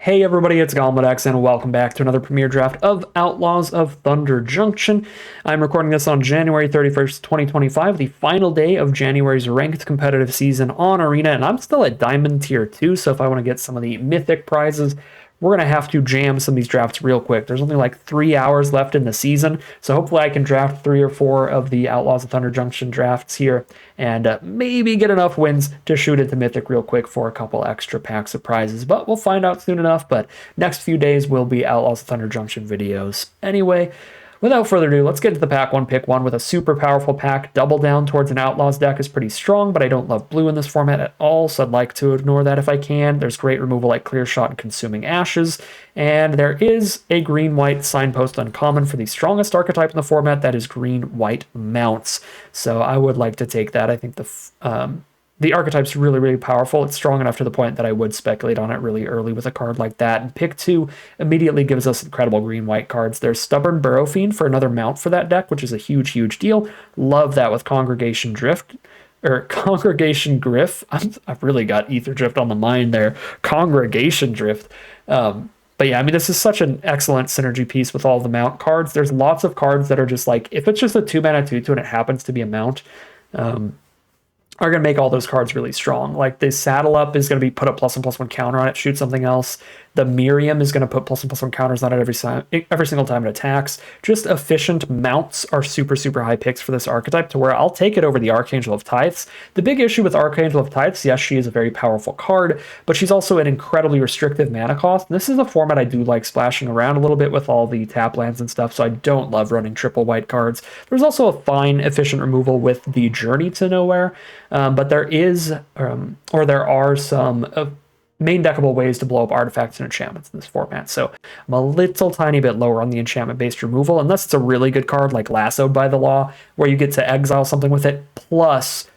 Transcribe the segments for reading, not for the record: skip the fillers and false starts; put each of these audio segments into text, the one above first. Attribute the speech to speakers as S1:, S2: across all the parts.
S1: Hey everybody, it's Galmadex, and welcome back to another premiere draft of Outlaws of Thunder Junction. I'm recording this on January 31st, 2025, the final day of January's ranked competitive season on Arena, and I'm still at Diamond Tier 2, so if I want to get some of the Mythic prizes, we're going to have to jam some of these drafts real quick. There's only like 3 hours left in the season, so hopefully I can draft 3 or 4 of the Outlaws of Thunder Junction drafts here, and maybe get enough wins to shoot into Mythic real quick for a couple extra packs of prizes, but we'll find out soon enough. But next few days will be Outlaws of Thunder Junction videos. Anyway, without further ado, let's get to the pack one, pick one with a super powerful pack. Double down towards an Outlaws deck is pretty strong, but I don't love blue in this format at all, so I'd like to ignore that if I can. There's great removal like Clear Shot and Consuming Ashes, and there is a green-white Signpost uncommon for the strongest archetype in the format, that is green-white Mounts. So I would like to take that. I think the archetype's really, really powerful. It's strong enough to the point that I would speculate on it really early with a card like that. And pick 2 immediately gives us incredible green-white cards. There's Stubborn Burrow Fiend for another mount for that deck, which is a huge, huge deal. Love that with Congregation Drift. Or Congregation Griff. I've really got Ether Drift on the mind there. Congregation Drift. But yeah, I mean, this is such an excellent synergy piece with all the mount cards. There's lots of cards that are just like, if it's just a 2-mana 2/2 and it happens to be a mount, are going to make all those cards really strong. Like the Saddle Up is going to be put a +1/+1 counter on it, shoot something else. The Miriam is going to put +1/+1 counters on it every single time it attacks. Just efficient mounts are super, super high picks for this archetype, to where I'll take it over the Archangel of Tithes. The big issue with Archangel of Tithes, yes, she is a very powerful card, but she's also an incredibly restrictive mana cost. And this is a format I do like splashing around a little bit with all the tap lands and stuff, so I don't love running triple white cards. There's also a fine, efficient removal with the Journey to Nowhere, but there are some main deckable ways to blow up artifacts and enchantments in this format. So I'm a little tiny bit lower on the enchantment-based removal, unless it's a really good card like Lassoed by the Law, where you get to exile something with it, plus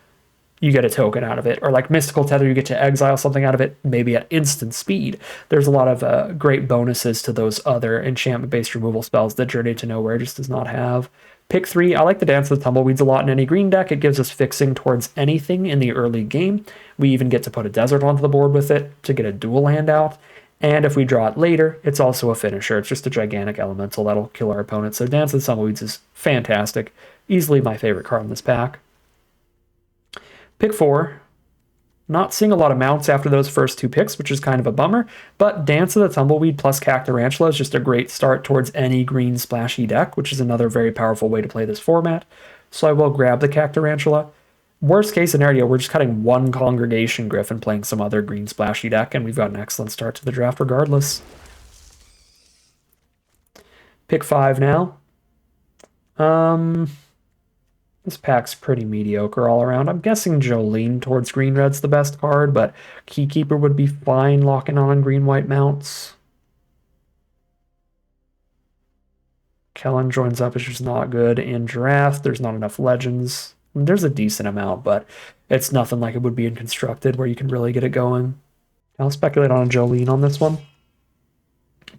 S1: you get a token out of it. Or like Mystical Tether, you get to exile something out of it, maybe at instant speed. There's a lot of great bonuses to those other enchantment-based removal spells that Journey to Nowhere just does not have. Pick 3, I like the Dance of the Tumbleweeds a lot in any green deck. It gives us fixing towards anything in the early game. We even get to put a desert onto the board with it to get a dual land out. And if we draw it later, it's also a finisher. It's just a gigantic elemental that'll kill our opponent. So Dance of the Tumbleweeds is fantastic. Easily my favorite card in this pack. Pick 4. Not seeing a lot of mounts after those first 2 picks, which is kind of a bummer, but Dance of the Tumbleweed plus Cactarantula is just a great start towards any green splashy deck, which is another very powerful way to play this format. So I will grab the Cactarantula. Worst case scenario, we're just cutting one Congregation Griff and playing some other green splashy deck, and we've got an excellent start to the draft regardless. Pick 5 now. This pack's pretty mediocre all around. I'm guessing Jolene towards green-red's the best card, but Keykeeper would be fine locking on green-white mounts. Kellen joins up, is just not good. In draft, there's not enough legends. There's a decent amount, but it's nothing like it would be in Constructed where you can really get it going. I'll speculate on a Jolene on this one.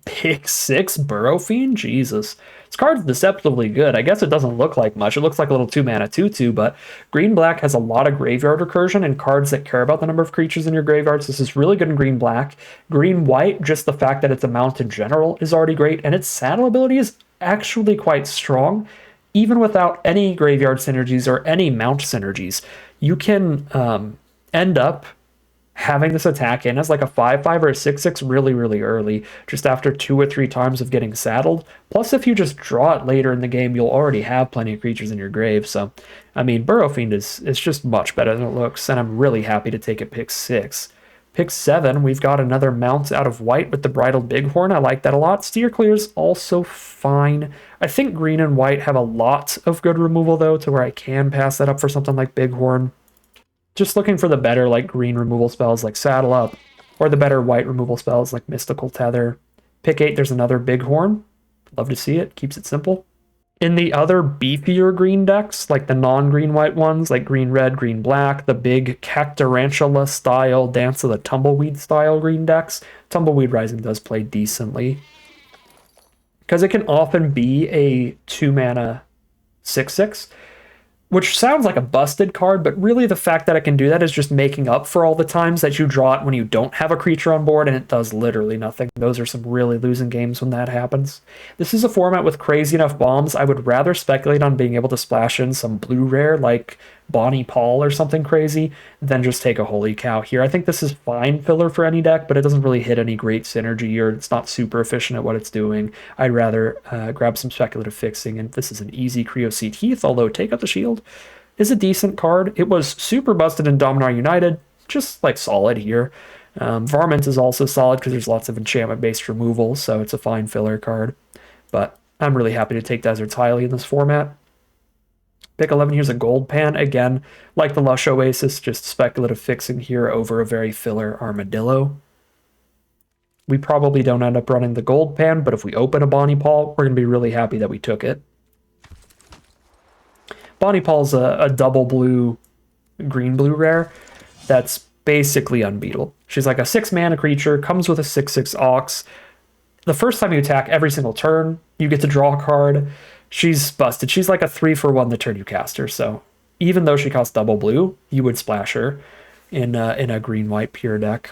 S1: Pick 6 Burrow Fiend? Jesus. This card's deceptively good. I guess it doesn't look like much. It looks like a little 2-mana 2/2, but green-black has a lot of graveyard recursion and cards that care about the number of creatures in your graveyards. This is really good in green-black. Green-white, just the fact that it's a mount in general is already great, and its saddle ability is actually quite strong. Even without any graveyard synergies or any mount synergies, you can end up having this attack in as like a 5/5 or a 6/6 really, really early, just after 2 or 3 times of getting saddled. Plus, if you just draw it later in the game, you'll already have plenty of creatures in your grave. So, I mean, Burrow Fiend is just much better than it looks, and I'm really happy to take it pick 6. Pick 7, we've got another mount out of white with the Bridled Bighorn. I like that a lot. Steer Clear's also fine. I think green and white have a lot of good removal, though, to where I can pass that up for something like Bighorn. Just looking for the better like green removal spells like Saddle Up, or the better white removal spells like Mystical Tether. Pick 8, there's another Bighorn. Love to see it. Keeps it simple. In the other beefier green decks, like the non-green-white ones, like green-red, green-black, the big Cactarantula style, Dance of the Tumbleweed style green decks, Tumbleweed Rising does play decently. Because it can often be a 2-mana 6/6, which sounds like a busted card, but really the fact that it can do that is just making up for all the times that you draw it when you don't have a creature on board, and it does literally nothing. Those are some really losing games when that happens. This is a format with crazy enough bombs. I would rather speculate on being able to splash in some blue rare like Bonnie Paul or something crazy than just take a Holy Cow here. I think this is fine filler for any deck, but it doesn't really hit any great synergy, or it's not super efficient at what it's doing. I'd rather grab some speculative fixing, and this is an easy Creoseed Heath, although Take Up the Shield is a decent card. It was super busted in Dominar United, just like solid here. Varmint is also solid because there's lots of enchantment-based removal, so it's a fine filler card. But I'm really happy to take Desert's Highly in this format. Pick 11 here's a Gold Pan. Again, like the Lush Oasis, just speculative fixing here over a very filler Armadillo. We probably don't end up running the Gold Pan, but if we open a Bonnie Paul, we're going to be really happy that we took it. Bonnie Paul's a double blue, green-blue rare that's basically unbeatable. She's like a 6-mana creature, comes with a 6/6 Ox. The first time you attack every single turn, you get to draw a card. She's busted. She's like a 3-for-1 the turn you cast her, so even though she costs double blue, you would splash her in a green-white pure deck.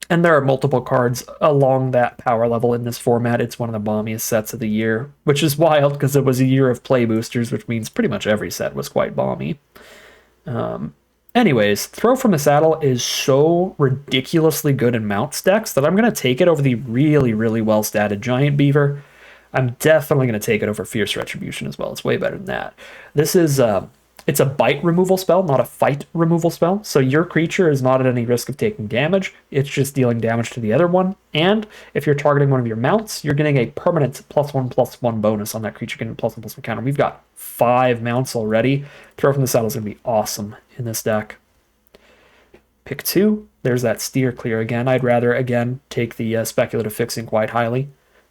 S1: And there are multiple cards along that power level in this format. It's one of the bombiest sets of the year, which is wild because it was a year of play boosters, which means pretty much every set was quite bomby. Anyways, Throw from the Saddle is so ridiculously good in mounts decks that I'm going to take it over the really, really well-statted Giant Beaver. I'm definitely going to take it over Fierce Retribution as well. It's way better than that. This is it's a bite removal spell, not a fight removal spell. So your creature is not at any risk of taking damage. It's just dealing damage to the other one. And if you're targeting one of your mounts, you're getting a permanent +1/+1 bonus on that creature, getting +1/+1 counter. We've got 5 mounts already. Throw from the Saddle is going to be awesome in this deck. Pick 2. There's that Steer Clear again. I'd rather, again, take the speculative fixing quite highly.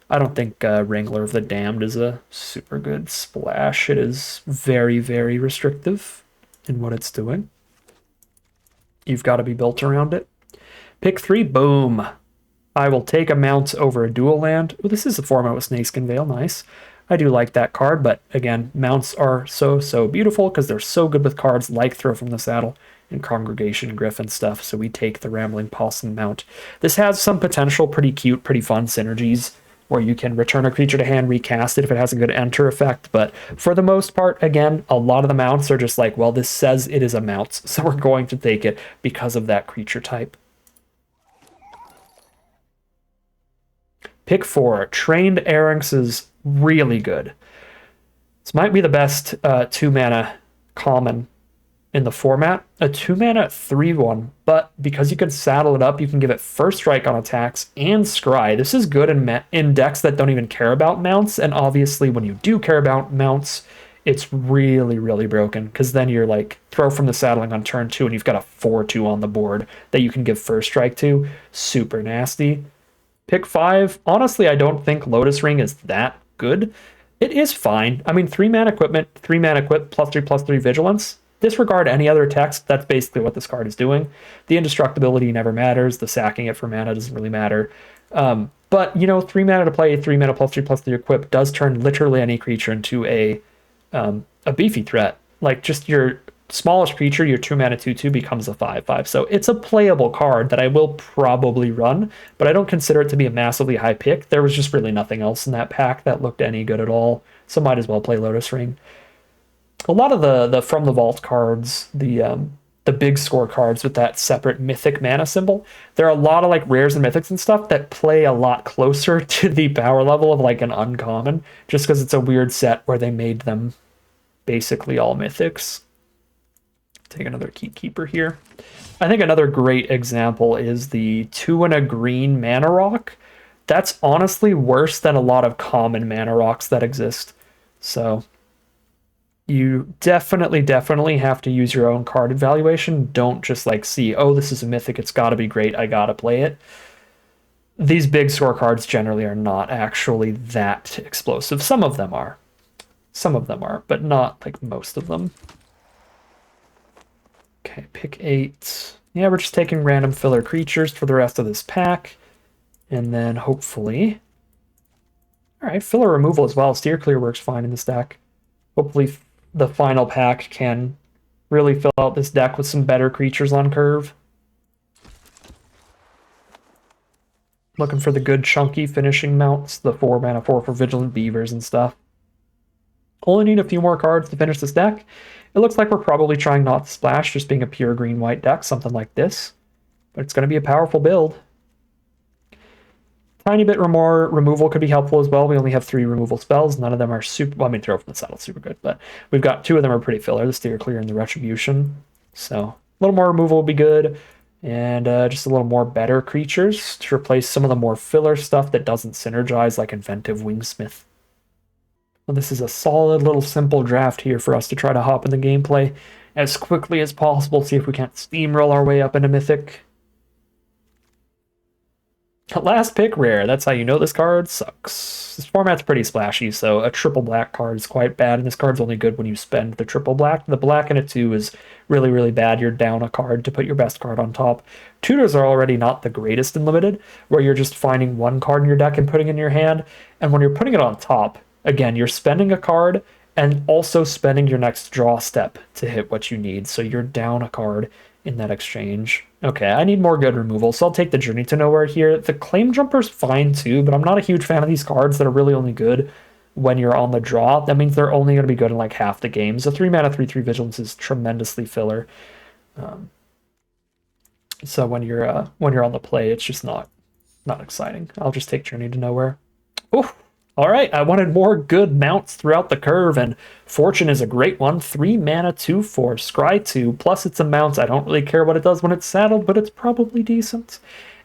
S1: I don't think Wrangler of the Damned is a super good splash. It is very, very restrictive in what it's doing. You've got to be built around it. Pick 3, boom. I will take a mount over a dual land. Ooh, this is a format with Snakeskin Veil, nice. I do like that card, but again, mounts are so, so beautiful because they're so good with cards like Throw from the Saddle and Congregation Griffin stuff, so we take the Rambling Possum mount. This has some potential pretty cute, pretty fun synergies, where you can return a creature to hand, recast it if it has a good enter effect. But for the most part, again, a lot of the mounts are just like, well, this says it is a mount, so we're going to take it because of that creature type. Pick 4, Trained Erranx is really good. This might be the best 2-mana common in the format. A 2-mana 3/1, but because you can saddle it up, you can give it first strike on attacks and scry. This is good in decks that don't even care about mounts, and obviously when you do care about mounts, it's really, really broken, because then you're like Throw from the Saddling on turn 2 and you've got a 4/2 on the board that you can give first strike to. Super nasty. Pick 5, honestly, I don't think Lotus Ring is that good. It is fine. I mean, 3-mana equipment, 3-mana equip, +3/+3 vigilance. Disregard any other text, that's basically what this card is doing. The indestructibility never matters, the sacking it for mana doesn't really matter. But, you know, 3 mana to play, 3 mana +3/+3 equip does turn literally any creature into a beefy threat. Like, just your smallest creature, your 2 mana 2/2 becomes a 5/5. So it's a playable card that I will probably run, but I don't consider it to be a massively high pick. There was just really nothing else in that pack that looked any good at all, so might as well play Lotus Ring. A lot of the From the Vault cards, the big score cards with that separate mythic mana symbol, there are a lot of like rares and mythics and stuff that play a lot closer to the power level of like an uncommon, just because it's a weird set where they made them basically all mythics. Take another Keeper here. I think another great example is the 2 and a green mana rock. That's honestly worse than a lot of common mana rocks that exist. So you definitely have to use your own card evaluation. Don't just like see, oh, this is a mythic, it's got to be great, I got to play it. These big score cards generally are not actually that explosive. Some of them are, but not like most of them. Okay, pick 8. Yeah, we're just taking random filler creatures for the rest of this pack. And then hopefully... Alright, filler removal as well. Steer Clear works fine in this deck. Hopefully the final pack can really fill out this deck with some better creatures on curve. Looking for the good chunky finishing mounts, the 4 mana 4 for Vigilant Beavers and stuff. Only need a few more cards to finish this deck. It looks like we're probably trying not to splash, just being a pure green-white deck, something like this. But it's going to be a powerful build. Tiny bit more removal could be helpful as well. We only have 3 removal spells. None of them are super... Well, I mean, Throw from the Saddle super good, but we've got 2 of them are pretty filler, the Steer Clear and the Retribution. So a little more removal would be good. And just a little more better creatures to replace some of the more filler stuff that doesn't synergize, like Inventive Wingsmith. Well, this is a solid little simple draft here for us to try to hop in the gameplay as quickly as possible, see if we can't steamroll our way up into Mythic. Last pick rare. That's how you know this card sucks. This format's pretty splashy, so a triple black card is quite bad, and this card's only good when you spend the triple black. The black in it too is really, really bad. You're down a card to put your best card on top. Tutors are already not the greatest in Limited, where you're just finding one card in your deck and putting it in your hand, and when you're putting it on top, again, you're spending a card and also spending your next draw step to hit what you need, so you're down a card in that exchange. Okay, I need more good removal, so I'll take the Journey to Nowhere here. The Claim Jumper's fine too, but I'm not a huge fan of these cards that are really only good when you're on the draw. That means they're only going to be good in like half the games. A 3 mana 3/3 Vigilance is tremendously filler. So when you're on the play, it's just not exciting. I'll just take Journey to Nowhere. Oof. All right, I wanted more good mounts throughout the curve, and Fortune is a great one. 3 mana 2/4, Scry 2, plus it's a mount. I don't really care what it does when it's saddled, but it's probably decent.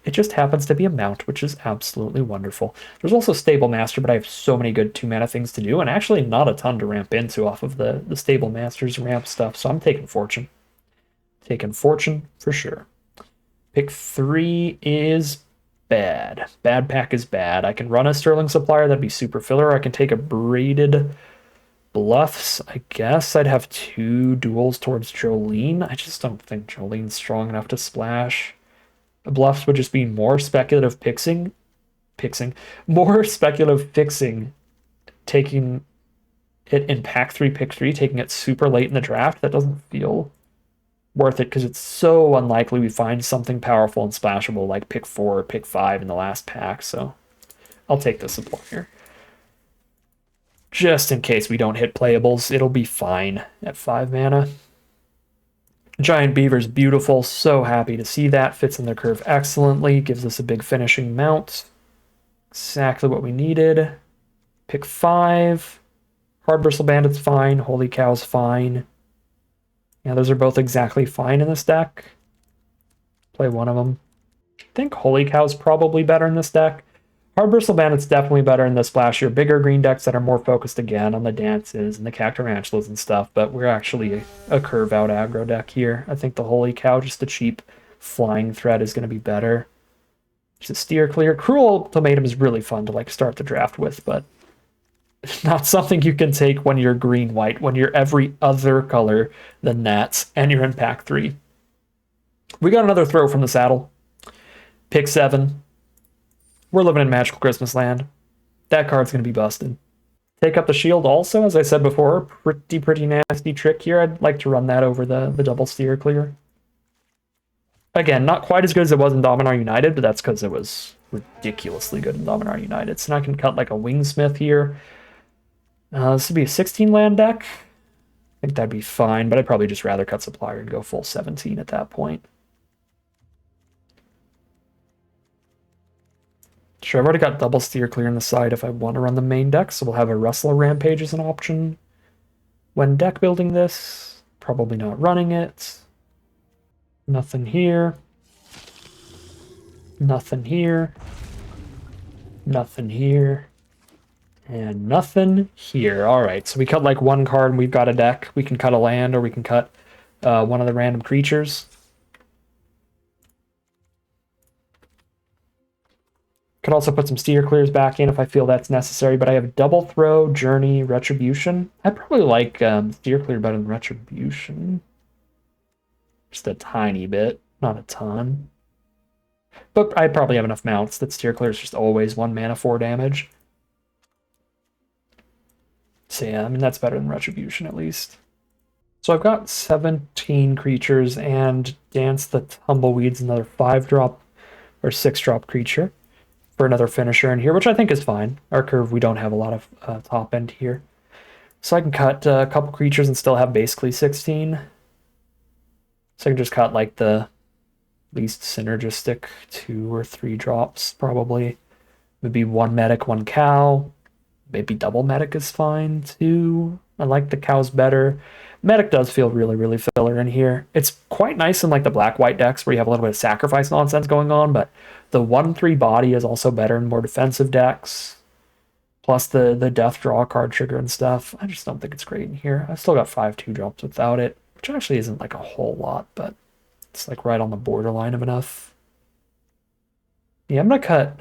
S1: It just happens to be a mount, which is absolutely wonderful. There's also Stable Master, but I have so many good 2 mana things to do, and actually not a ton to ramp into off of the Stable Master's ramp stuff, so I'm taking Fortune. Taking Fortune for sure. Pick 3 is bad. Bad pack is bad. I can run a Sterling Supplier, that'd be super filler. I can take a Braided Bluffs. I guess I'd have 2 duels towards Jolene. I just don't think Jolene's strong enough to splash. Bluffs would just be more speculative more speculative fixing, taking it in pack 3, pick 3, taking it super late in the draft. That doesn't feel worth it because it's so unlikely we find something powerful and splashable like pick 4 or pick 5 in the last pack, so I'll take the Supplier. Just in case we don't hit playables, it'll be fine at 5 mana. Giant Beaver's beautiful, so happy to see that. Fits in the curve excellently, gives us a big finishing mount. Exactly what we needed. Pick 5. Hard Bristle Bandit's fine, Holy Cow's fine. Yeah, those are both exactly fine in this deck. Play one of them. I think Holy Cow's probably better in this deck. Hard Bristle Bandit's definitely better in the splashier, bigger green decks that are more focused again on the dances and the Cactarantulas and stuff, but we're actually a curve-out aggro deck here. I think the Holy Cow, just the cheap flying threat, is going to be better. Just a Steer Clear. Cruel Ultimatum is really fun to like start the draft with, but not something you can take when you're green-white, when you're every other color than that, and you're in pack 3. We got another throw from the saddle. Pick 7. We're living in magical Christmas land. That card's going to be busted. Take up the shield also, as I said before, pretty nasty trick here. I'd like to run that over the double Steer Clear. Again, not quite as good as it was in Dominar United, but that's because it was ridiculously good in Dominar United. So now I can cut like a Wingsmith here. This would be a 16 land deck. I think that'd be fine, but I'd probably just rather cut Supplier and go full 17 at that point. Sure, I've already got double Steer Clear on the side if I want to run the main deck, so we'll have a Wrestler Rampage as an option. When deck building this, probably not running it. Nothing here. Nothing here. Nothing here. And nothing here. Alright, so we cut like one card and we've got a deck. We can cut a land or we can cut one of the random creatures. Could also put some Steer Clears back in if I feel that's necessary, but I have Double Throw, Journey, Retribution. I probably like Steer Clear better than Retribution. Just a tiny bit, not a ton. But I probably have enough mounts that Steer Clear is just always 1 mana 4 damage. So yeah, I mean, that's better than Retribution at least. So I've got 17 creatures and Dance the Tumbleweed's another 5-drop or 6-drop creature for another finisher in here, which I think is fine. Our curve, we don't have a lot of top end here. So I can cut a couple creatures and still have basically 16. So I can just cut like the least synergistic 2 or 3 drops probably. Maybe 1 medic, 1 cow. Maybe double medic is fine too. I like the cows better. Medic does feel really, really filler in here. It's quite nice in like the black-white decks where you have a little bit of sacrifice nonsense going on, but the 1/3 body is also better in more defensive decks. Plus the death draw card trigger and stuff. I just don't think it's great in here. I still got 5 2-drops without it, which actually isn't like a whole lot, but it's like right on the borderline of enough. Yeah, I'm gonna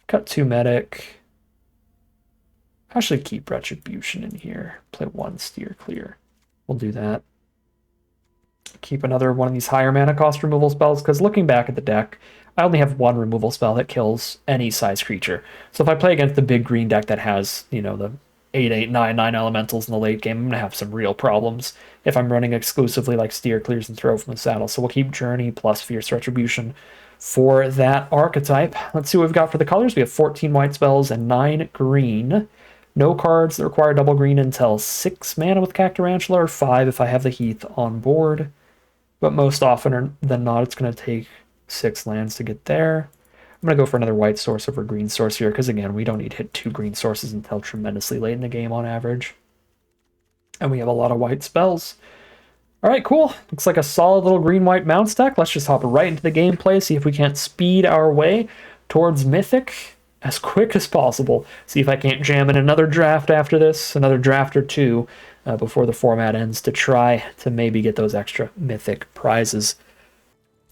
S1: cut 2 medic. Actually keep Retribution in here. Play 1 steer clear. We'll do that. Keep another one of these higher mana cost removal spells, because looking back at the deck, I only have 1 removal spell that kills any size creature. So if I play against the big green deck that has, you know, the 8/8, 9/9 elementals in the late game, I'm going to have some real problems if I'm running exclusively like steer clears and throw from the saddle. So we'll keep Journey plus Fierce Retribution for that archetype. Let's see what we've got for the colors. We have 14 white spells and 9 green. No cards that require double green until 6 mana with Cactarantula, or 5 if I have the Heath on board. But most often than not, it's going to take 6 lands to get there. I'm going to go for another white source over green source here, because again, we don't need to hit 2 green sources until tremendously late in the game on average. And we have a lot of white spells. All right, cool. Looks like a solid little green-white mounts deck. Let's just hop right into the gameplay, see if we can't speed our way towards Mythic as quick as possible. See if I can't jam in another draft after this, another draft or 2 before the format ends, to try to maybe get those extra Mythic prizes.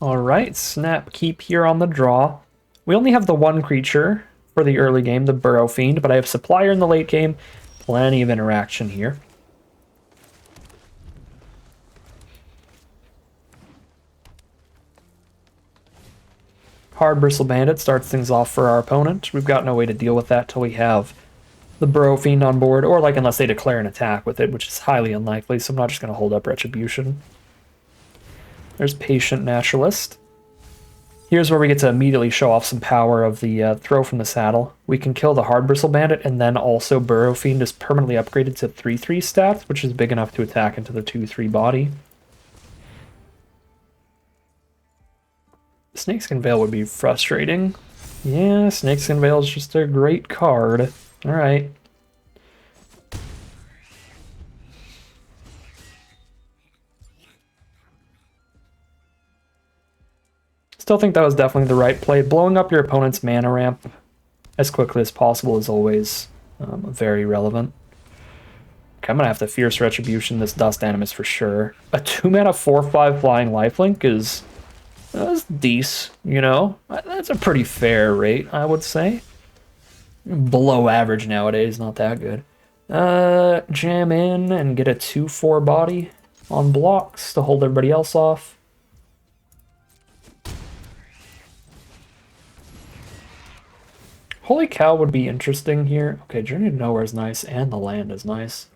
S1: All right, snap keep here on the draw. We only have the 1 creature for the early game, the Burrow Fiend, but I have Supplier in the late game. Plenty of interaction here. Hard Bristle Bandit starts things off for our opponent. We've got no way to deal with that till we have the Burrow Fiend on board, or like unless they declare an attack with it, which is highly unlikely, so I'm not just going to hold up Retribution. There's Patient Naturalist. Here's where we get to immediately show off some power of the throw from the saddle. We can kill the Hard Bristle Bandit, and then also Burrow Fiend is permanently upgraded to 3/3 stats, which is big enough to attack into the 2/3 body. Snakeskin Veil would be frustrating. Yeah, Snakeskin Veil is just a great card. Alright. Still think that was definitely the right play. Blowing up your opponent's mana ramp as quickly as possible is always very relevant. Okay, I'm going to have to Fierce Retribution this Dust Animus for sure. A 2-mana 4/5 flying lifelink is... that's decent, you know? That's a pretty fair rate, I would say. Below average nowadays, not that good. Jam in and get a 2/4 body on blocks to hold everybody else off. Holy Cow would be interesting here. Okay, Journey to Nowhere is nice, and the land is nice.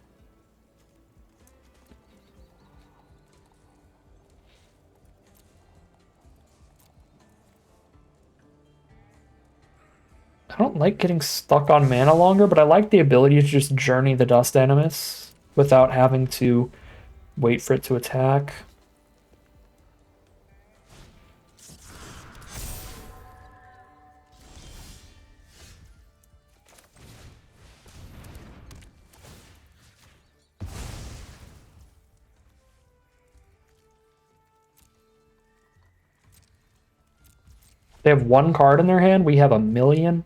S1: I don't like getting stuck on mana longer, but I like the ability to just Journey the Dust Animus without having to wait for it to attack. They have 1 card in their hand, we have 1,000,000.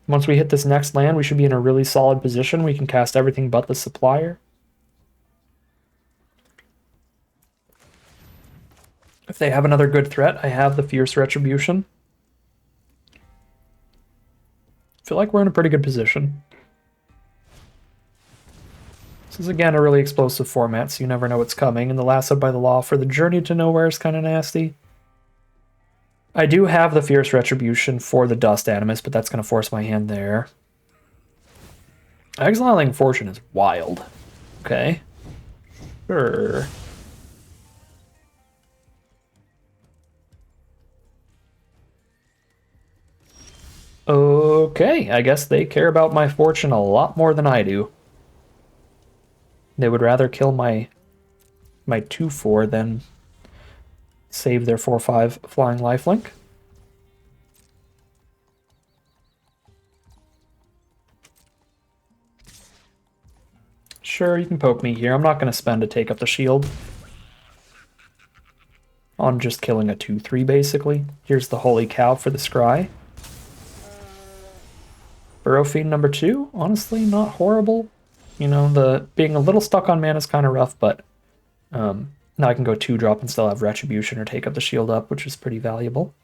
S1: Once we hit this next land, we should be in a really solid position. We can cast everything but the Supplier. If they have another good threat, I have the Fierce Retribution. I feel like we're in a pretty good position. This is, again, a really explosive format, so you never know what's coming, and the Lasso by the Law for the Journey to Nowhere is kind of nasty. I do have the Fierce Retribution for the Dust Animus, but that's going to force my hand there. Exiling Fortune is wild. Okay. Sure. Okay, I guess they care about my fortune a lot more than I do. They would rather kill my 2/4 than save their 4/5 flying lifelink. Sure, you can poke me here. I'm not going to spend to take up the shield on just killing a 2/3, basically. Here's the Holy Cow for the Scry. Burrow Fiend number 2, honestly, not horrible. You know, the being a little stuck on mana is kind of rough, but now I can go 2-drop and still have Retribution or take up the shield up, which is pretty valuable.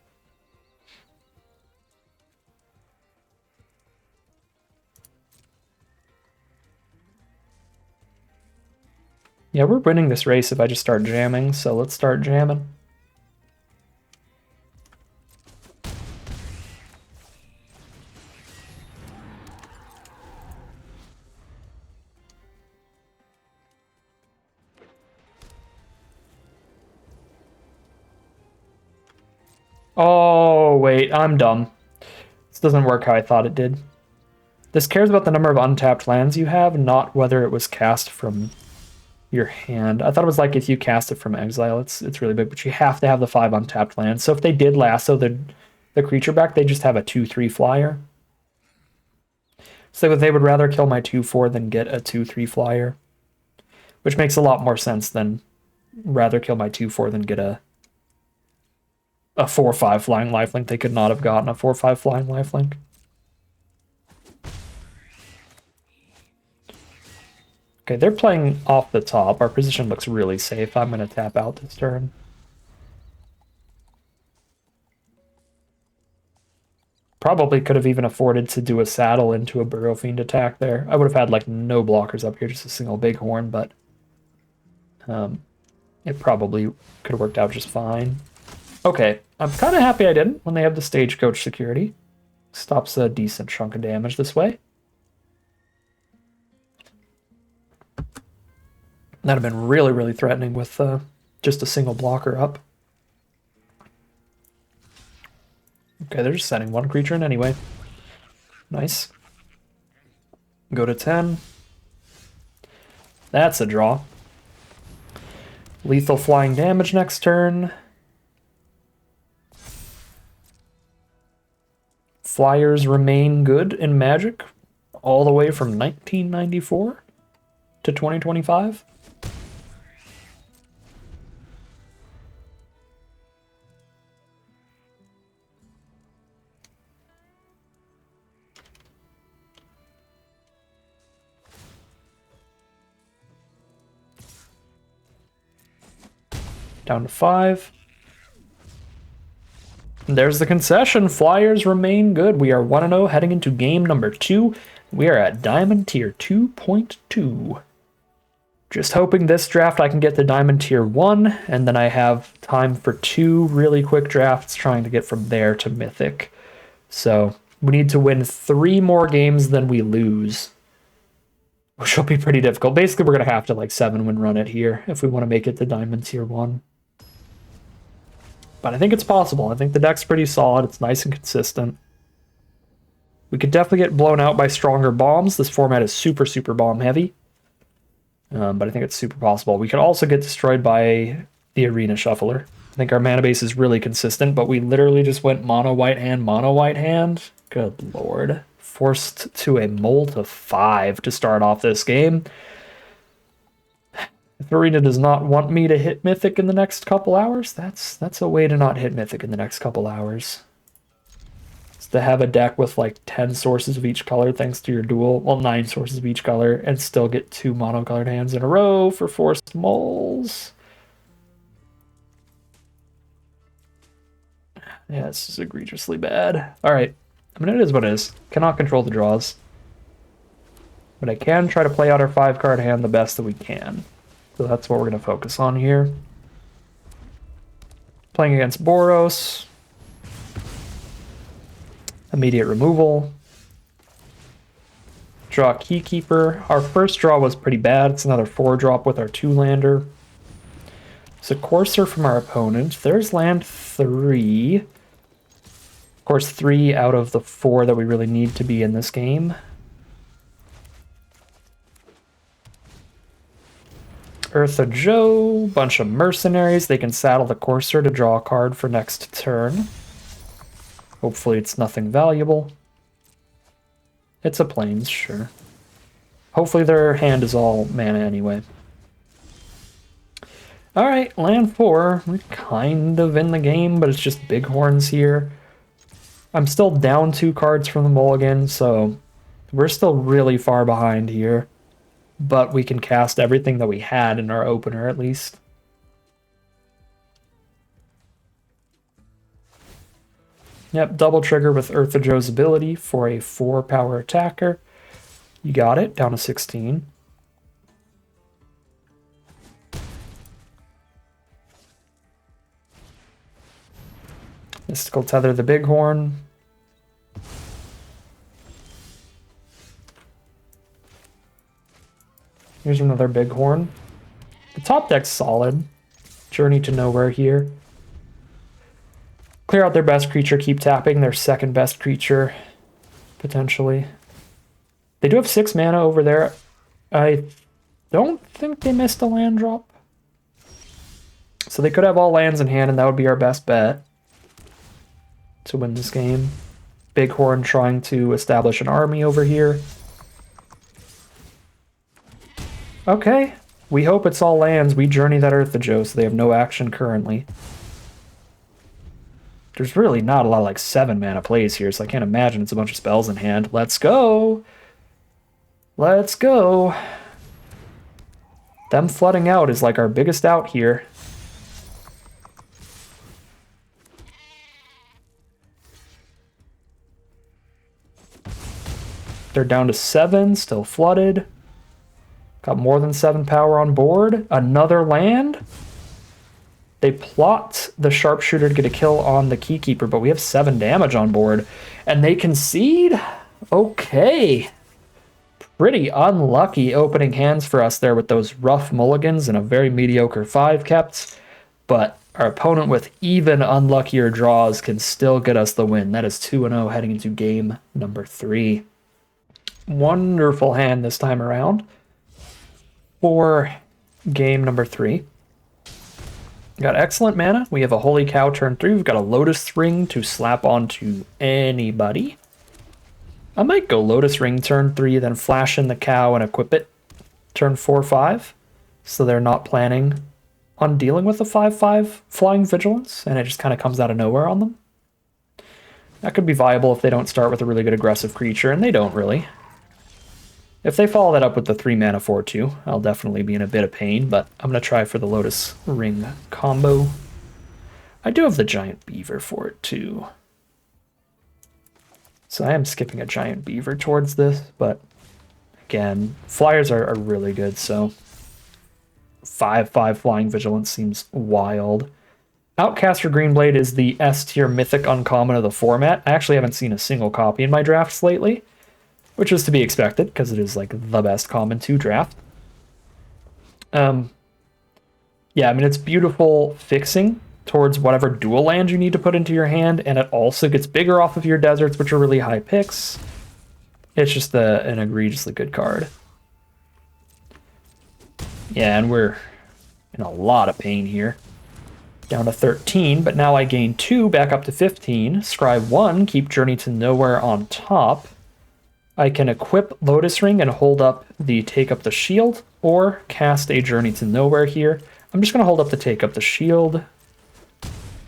S1: Yeah, we're winning this race if I just start jamming, so let's start jamming. Oh, wait, I'm dumb. This doesn't work how I thought it did. This cares about the number of untapped lands you have, not whether it was cast from your hand. I thought it was like if you cast it from exile, it's really big, but you have to have the 5 untapped lands. So if they did lasso the creature back, they just have a 2/3 flyer. So they would rather kill my 2/4 than get a 2/3 flyer, which makes a lot more sense than rather kill my 2/4 than get a 4/5 flying lifelink. They could not have gotten a 4/5 flying lifelink. Okay, they're playing off the top. Our position looks really safe. I'm going to tap out this turn. Probably could have even afforded to do a saddle into a Burrow Fiend attack there. I would have had like no blockers up here, just a single bighorn, but it probably could have worked out just fine. Okay, I'm kind of happy I didn't when they have the Stagecoach security. Stops a decent chunk of damage this way. That'd have been really, really threatening with just a single blocker up. Okay, they're just sending one creature in anyway. Nice. Go to 10. That's a draw. Lethal flying damage next turn. Flyers remain good in Magic all the way from 1994 to 2025. Down to 5. There's the concession. Flyers remain good. We are 1-0 heading into game number 2. We are at Diamond Tier 2.2. Just hoping this draft I can get to Diamond Tier 1, and then I have time for 2 really quick drafts trying to get from there to Mythic. So we need to win 3 more games than we lose, which will be pretty difficult. Basically, we're going to have to like 7-win run it here if we want to make it to Diamond Tier 1. But I think it's possible. I think the deck's pretty solid. It's nice and consistent. We could definitely get blown out by stronger bombs. This format is super, super bomb heavy. But I think it's super possible. We could also get destroyed by the Arena Shuffler. I think our mana base is really consistent, but we literally just went mono white hand. Good lord. Forced to a molt of 5 to start off this game. If Arena does not want me to hit Mythic in the next couple hours, that's a way to not hit Mythic in the next couple hours. It's to have a deck with like 10 sources of each color thanks to your duel, well 9 sources of each color, and still get 2 monocolored hands in a row for forced moles. Yeah, this is egregiously bad. Alright, I mean it is what it is. Cannot control the draws. But I can try to play out our 5-card hand the best that we can. So that's what we're going to focus on here. Playing against Boros. Immediate removal. Draw Keykeeper. Our first draw was pretty bad. It's another 4-drop with our 2-lander. It's a Courser from our opponent. There's land 3. Of course, 3 out of the 4 that we really need to be in this game. Eartha Joe, bunch of mercenaries. They can saddle the Courser to draw a card for next turn. Hopefully it's nothing valuable. It's a Plains, sure. Hopefully their hand is all mana anyway. Alright, land 4. We're kind of in the game, but it's just Bighorns here. I'm still down 2 cards from the mulligan, so we're still really far behind here. But we can cast everything that we had in our opener, at least. Yep, double trigger with Eartha Joe's ability for a 4-power attacker. You got it, down to 16. Mystical Tether the Bighorn. Here's another Bighorn. The top deck's solid. Journey to Nowhere here. Clear out their best creature, keep tapping their second best creature, potentially. They do have 6 mana over there. I don't think they missed a land drop. So they could have all lands in hand, and that would be our best bet to win this game. Bighorn trying to establish an army over here. Okay, we hope it's all lands. We journey that Eartha Joe, so they have no action currently. There's really not a lot of like 7 mana plays here, so I can't imagine it's a bunch of spells in hand. Let's go! Let's go! Them flooding out is like our biggest out here. They're down to 7, still flooded. Got more than 7 power on board. Another land. They plot the Sharpshooter to get a kill on the Keykeeper, but we have 7 damage on board. And they concede? Okay. Pretty unlucky opening hands for us there with those rough mulligans and a very mediocre 5 kept. But our opponent with even unluckier draws can still get us the win. That is 2-0 heading into game number 3. Wonderful hand this time around for game number 3. Got excellent mana. We have a Holy Cow turn 3. We've got a Lotus Ring to slap onto anybody. I might go Lotus Ring turn 3, then flash in the cow and equip it turn 4-5. So they're not planning on dealing with a 5-5 Flying Vigilance, and it just kind of comes out of nowhere on them. That could be viable if they don't start with a really good aggressive creature, and they don't really. If they follow that up with the 3 mana 4-2, I'll definitely be in a bit of pain, but I'm going to try for the Lotus Ring combo. I do have the Giant Beaver for it too. So I am skipping a Giant Beaver towards this, but again, flyers are really good, so 5-5 Flying Vigilance seems wild. Outcaster Greenblade is the S-tier Mythic uncommon of the format. I actually haven't seen a single copy in my drafts lately, which is to be expected, because it is like the best common to draft. Yeah, I mean, it's beautiful fixing towards whatever dual land you need to put into your hand, and it also gets bigger off of your deserts, which are really high picks. It's just an egregiously good card. Yeah, and we're in a lot of pain here. Down to 13, but now I gain 2 back up to 15. Scribe 1, keep Journey to Nowhere on top. I can equip Lotus Ring and hold up the Take Up the Shield, or cast a Journey to Nowhere here. I'm just going to hold up the Take Up the Shield.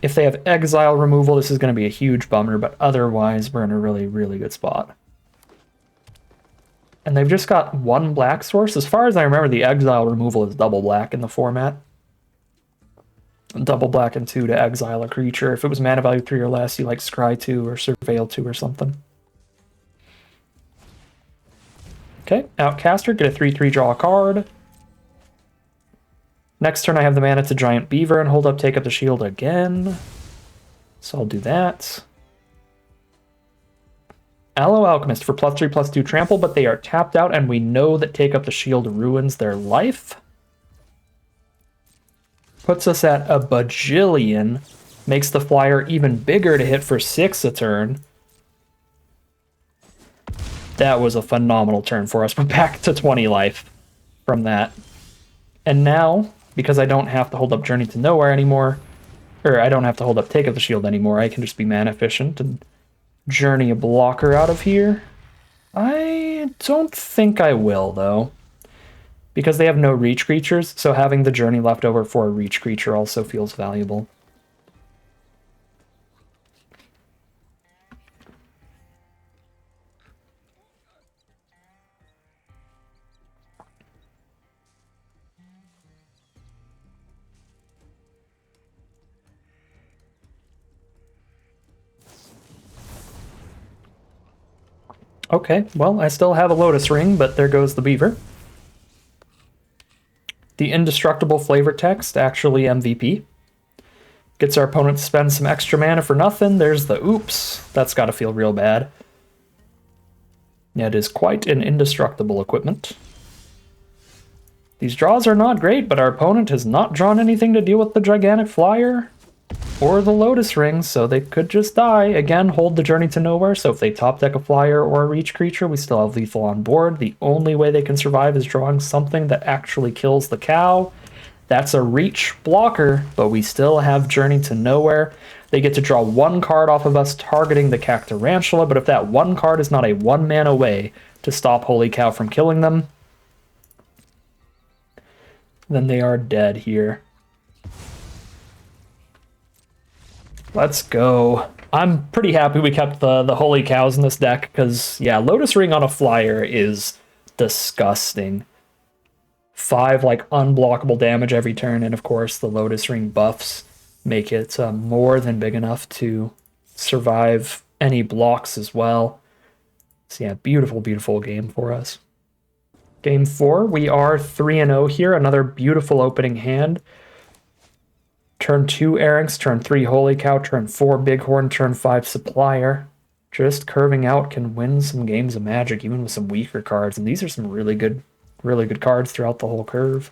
S1: If they have Exile removal, this is going to be a huge bummer, but otherwise we're in a really, really good spot. And they've just got 1 black source. As far as I remember, the Exile removal is double black in the format. Double black and 2 to exile a creature. If it was mana value 3 or less, you like Scry 2 or Surveil 2 or something. Okay, Outcaster, get a 3/3, draw a card. Next turn I have the mana to Giant Beaver and hold up, Take Up the Shield again. So I'll do that. Aloe Alchemist for +3/+2 trample, but they are tapped out, and we know that Take Up the Shield ruins their life. Puts us at a bajillion. Makes the flyer even bigger to hit for 6 a turn. That was a phenomenal turn for us. We're back to 20 life from that. And now, because I don't have to hold up Journey to Nowhere anymore, or I don't have to hold up Take Up the Shield anymore, I can just be mana efficient and Journey a blocker out of here. I don't think I will, though, because they have no reach creatures, so having the Journey left over for a reach creature also feels valuable. Okay, well, I still have a Lotus Ring, but there goes the beaver. The Indestructible Flavor Text, actually MVP. Gets our opponent to spend some extra mana for nothing. There's the oops. That's got to feel real bad. Yeah, it is quite an indestructible equipment. These draws are not great, but our opponent has not drawn anything to deal with the Gigantic Flyer or the Lotus Ring, so they could just die. Again, hold the Journey to Nowhere, so if they top deck a flyer or a reach creature, we still have lethal on board. The only way they can survive is drawing something that actually kills the cow. That's a reach blocker, but we still have Journey to Nowhere. They get to draw 1 card off of us targeting the Cactarantula, but if that 1 card is not a 1-mana way to stop Holy Cow from killing them, then they are dead here. Let's go. I'm pretty happy we kept the Holy Cows in this deck, because, yeah, Lotus Ring on a flyer is disgusting. 5, like, unblockable damage every turn, and of course the Lotus Ring buffs make it more than big enough to survive any blocks as well. So yeah, beautiful, beautiful game for us. Game 4, we are 3-0 here, another beautiful opening hand. Turn 2 Erranks, turn 3 Holy Cow, turn 4 Bighorn, turn 5 Supplier. Just curving out can win some games of Magic, even with some weaker cards. And these are some really good cards throughout the whole curve.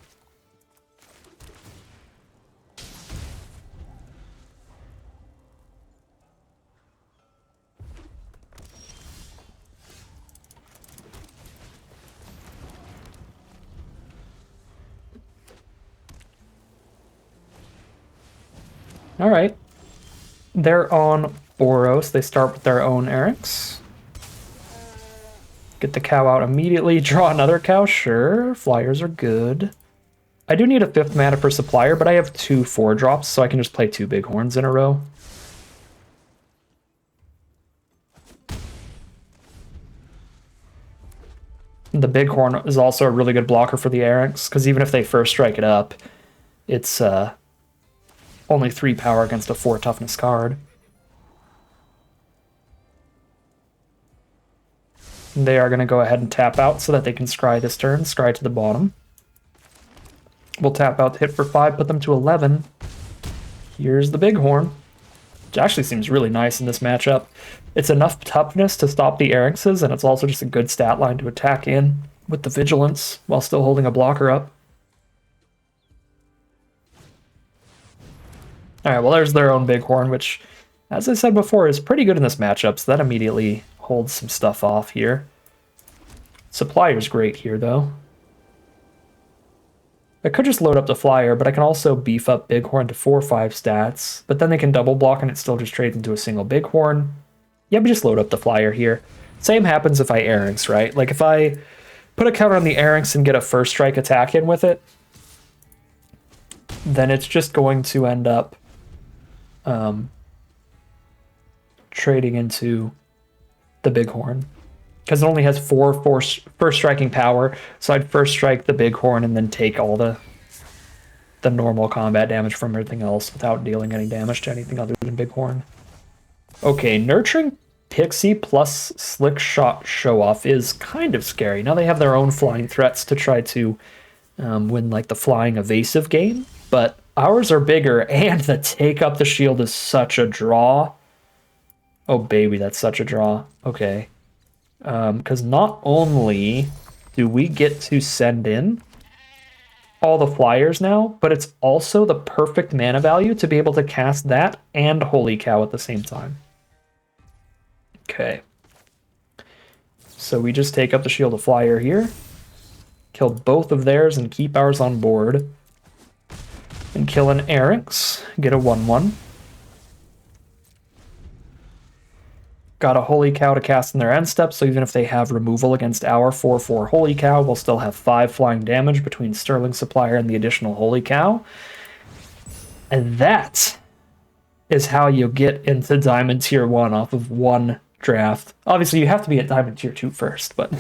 S1: All right. They're on Boros. They start with their own Erranks. Get the cow out immediately. Draw another cow. Sure. Flyers are good. I do need a 5th mana per supplier, but I have 2 4-drops, so I can just play 2 Bighorns in a row. The Bighorn is also a really good blocker for the Erranks, because even if they first strike it up, it's only 3 power against a 4 toughness card. They are going to go ahead and tap out so that they can scry this turn. Scry to the bottom. We'll tap out to hit for 5, put them to 11. Here's the Bighorn, which actually seems really nice in this matchup. It's enough toughness to stop the Erranxes, and it's also just a good stat line to attack in with the Vigilance while still holding a blocker up. Alright, well there's their own Bighorn, which, as I said before, is pretty good in this matchup, so that immediately holds some stuff off here. Supplier's great here, though. I could just load up the Flyer, but I can also beef up Bighorn to 4/5 stats, but then they can double block and it still just trades into a single Bighorn. Yeah, but just load up the Flyer here. Same happens if I Erranks, right? Like if I put a counter on the Erranks and get a first strike attack in with it, then it's just going to end up trading into the Bighorn, because it only has 4 first striking power, so I'd first strike the Bighorn and then take all the normal combat damage from everything else without dealing any damage to anything other than Bighorn. Okay, Nurturing Pixie plus Slick Shot Show Off is kind of scary. Now they have their own flying threats to try to win like the flying evasive game, but ours are bigger, and the Take Up the Shield is such a draw. Oh baby, that's such a draw. Okay. Because not only do we get to send in all the flyers now, but it's also the perfect mana value to be able to cast that and Holy Cow at the same time. Okay. So we just take up the Shield of Flyer here, kill both of theirs and keep ours on board, and kill an Eric's, get a 1/1. Got a Holy Cow to cast in their end step, so even if they have removal against our 4/4 Holy Cow, we'll still have 5 flying damage between Sterling Supplier and the additional Holy Cow. And that is how you get into Diamond Tier 1 off of one draft. Obviously, you have to be at Diamond Tier 2 first, but...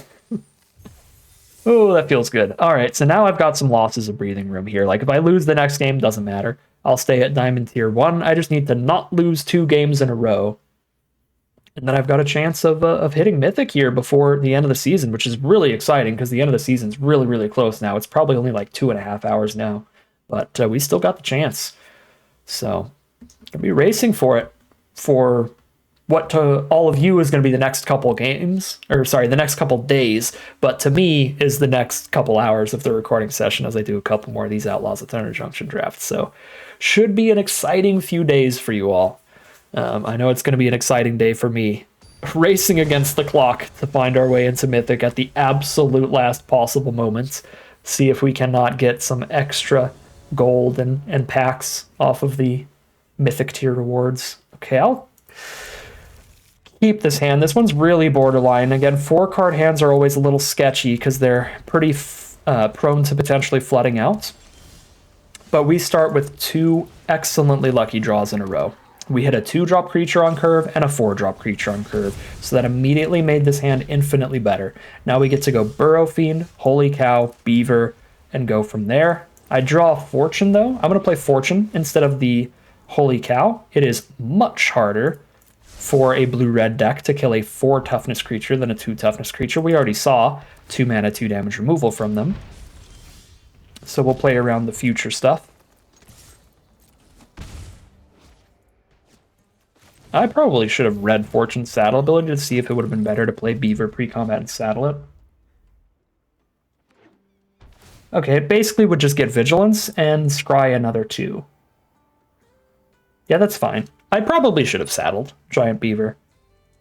S1: oh, that feels good. All right, so now I've got some losses of breathing room here. Like, if I lose the next game, doesn't matter. I'll stay at Diamond Tier 1. I just need to not lose 2 games in a row. And then I've got a chance of hitting Mythic here before the end of the season, which is really exciting because the end of the season's really, really close now. It's probably only like 2.5 hours now, but we still got the chance. So I'll be racing for it for what to all of you is going to be the next couple games, or sorry, the next couple days, but to me is the next couple hours of the recording session as I do a couple more of these Outlaws of Thunder Junction drafts. So should be an exciting few days for you all. I know it's going to be an exciting day for me, racing against the clock to find our way into Mythic at the absolute last possible moments. See if we cannot get some extra gold and packs off of the Mythic tier rewards. Okay, I'll keep this hand. This one's really borderline. Again, 4-card hands are always a little sketchy because they're pretty prone to potentially flooding out. But we start with 2 excellently lucky draws in a row. We hit a 2-drop creature on curve and a 4-drop creature on curve, so that immediately made this hand infinitely better. Now we get to go Burrow Fiend, Holy Cow, Beaver, and go from there. I draw Fortune, though. I'm going to play Fortune instead of the Holy Cow. It is much harder for a blue-red deck to kill a 4 toughness creature than a 2 toughness creature. We already saw 2 mana, 2 damage removal from them. So we'll play around the future stuff. I probably should have read Fortune's saddle ability to see if it would have been better to play Beaver pre-combat and saddle it. Okay, it basically would just get Vigilance and scry another 2. Yeah, that's fine. I probably should have saddled Giant Beaver.